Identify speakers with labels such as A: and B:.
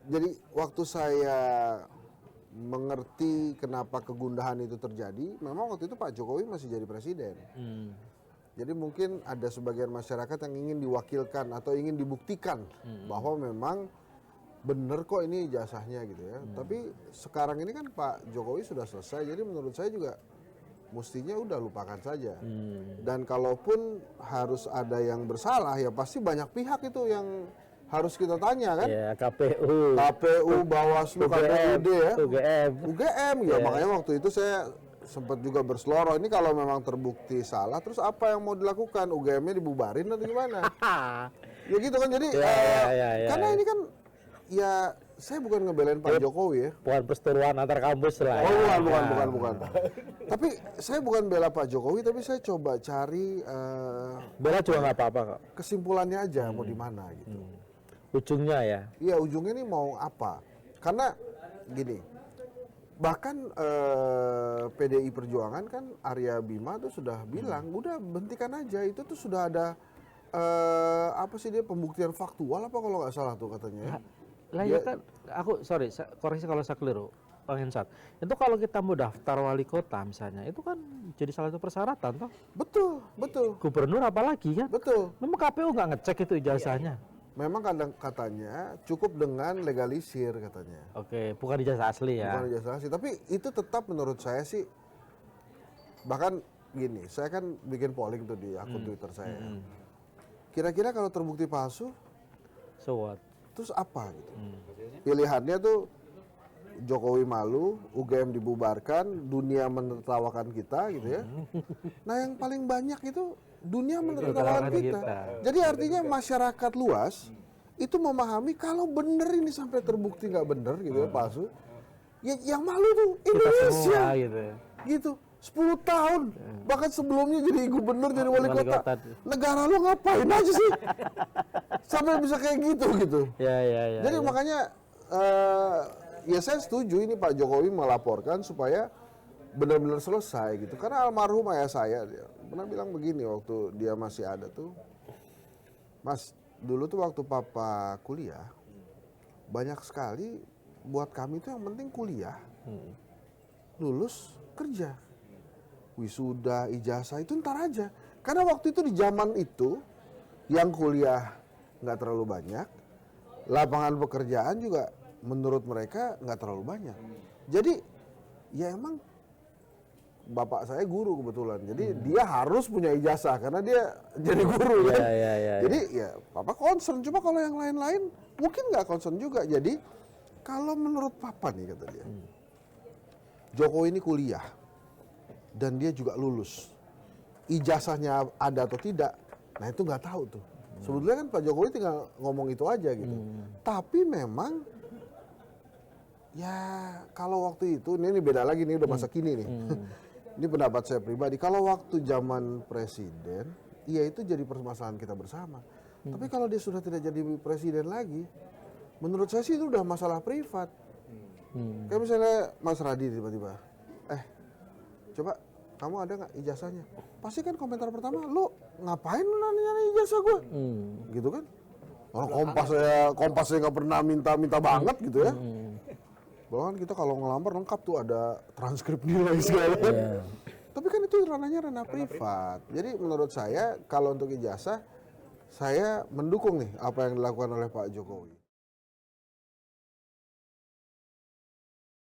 A: Jadi waktu saya mengerti kenapa kegundahan itu terjadi, memang waktu itu Pak Jokowi masih jadi presiden. Jadi mungkin ada sebagian masyarakat yang ingin diwakilkan atau ingin dibuktikan bahwa memang bener kok ini ijazahnya gitu ya. Tapi sekarang ini kan Pak Jokowi sudah selesai, jadi menurut saya juga mestinya udah lupakan saja. Dan kalaupun harus ada yang bersalah, ya pasti banyak pihak itu yang harus kita tanya kan.
B: Ya, KPU,
A: Bawaslu,
B: UGM,
A: KPUD ya.
B: UGM.
A: Ya makanya waktu itu saya sempat juga berseloroh, ini kalau memang terbukti salah, terus apa yang mau dilakukan? UGM-nya dibubarin atau gimana? Ya gitu kan, jadi karena ini kan, ya saya bukan ngebelain Pak Jokowi ya.
B: Bukan perseteruan antar kampus lah.
A: Oh bukan. Tapi saya bukan bela Pak Jokowi, tapi saya coba cari
B: Bela juga nggak apa-apa kok.
A: kesimpulannya aja mau di mana gitu.
B: Ujungnya ya.
A: Iya, ujungnya ini mau apa? Karena gini, bahkan PDI Perjuangan kan Arya Bima tuh sudah bilang, udah bentikan aja, itu tuh sudah ada apa sih dia, pembuktian faktual apa kalau nggak salah tuh katanya.
B: Lah ya kan, aku sorry, koreksi kalau saya keliru, Bang Hensat. Itu kalau kita mau daftar wali kota misalnya, itu kan jadi salah satu persyaratan toh.
A: Betul.
B: Gubernur apalagi kan?
A: Betul.
B: Memang KPU nggak ngecek itu ijazahnya.
A: Memang kadang katanya cukup dengan legalisir katanya.
B: Oke, bukan ijazah asli ya.
A: Bukan ijazah asli, tapi itu tetap menurut saya sih, bahkan gini, saya kan bikin polling tuh di akun Twitter saya. Kira-kira kalau terbukti palsu,
B: So what?
A: terus apa gitu? Pilihannya tuh Jokowi malu, UGM dibubarkan, dunia menertawakan kita gitu ya. Nah yang paling banyak itu dunia menertawakan kita. Jadi artinya masyarakat luas itu memahami kalau bener ini sampai terbukti nggak bener gitu ya, palsu. Ya, yang malu tuh Indonesia gitu. 10 tahun bahkan sebelumnya jadi gubernur, jadi wali kota. Negara lu ngapain aja sih sampai bisa kayak gitu.
B: Ya.
A: Jadi makanya ya saya setuju ini Pak Jokowi melaporkan supaya benar-benar selesai gitu. Karena almarhum ayah saya dia pernah bilang begini waktu dia masih ada tuh, Mas, dulu tuh waktu papa kuliah banyak sekali buat kami tuh yang penting kuliah, lulus kerja, wisuda, ijazah itu ntar aja. Karena waktu itu di zaman itu yang kuliah nggak terlalu banyak, lapangan pekerjaan juga menurut mereka nggak terlalu banyak. Jadi ya emang bapak saya guru kebetulan, jadi dia harus punya ijazah karena dia jadi guru ya. Jadi ya papa concern, cuma kalau yang lain-lain mungkin nggak concern juga. Jadi kalau menurut papa nih kata dia, Jokowi ini kuliah dan dia juga lulus, ijazahnya ada atau tidak, nah itu nggak tahu tuh. Sebetulnya kan Pak Jokowi tinggal ngomong itu aja gitu. Tapi memang ya kalau waktu itu, ini beda lagi nih, udah masa kini nih. Ini pendapat saya pribadi, kalau waktu zaman presiden, ya itu jadi permasalahan kita bersama. Tapi kalau dia sudah tidak jadi presiden lagi, menurut saya sih itu udah masalah privat. Kayak misalnya Mas Radi tiba-tiba, coba kamu ada nggak ijazahnya? Pasti kan komentar pertama, lu ngapain lu nanya ijazah gue? Gitu kan? Orang Kompas saya nggak pernah minta banget gitu ya. Bahkan kita kalau ngelamar lengkap tuh ada transkrip nilai segala. Tapi kan itu ranah privat. Jadi menurut saya kalau untuk ijazah, saya mendukung nih apa yang dilakukan oleh Pak Jokowi.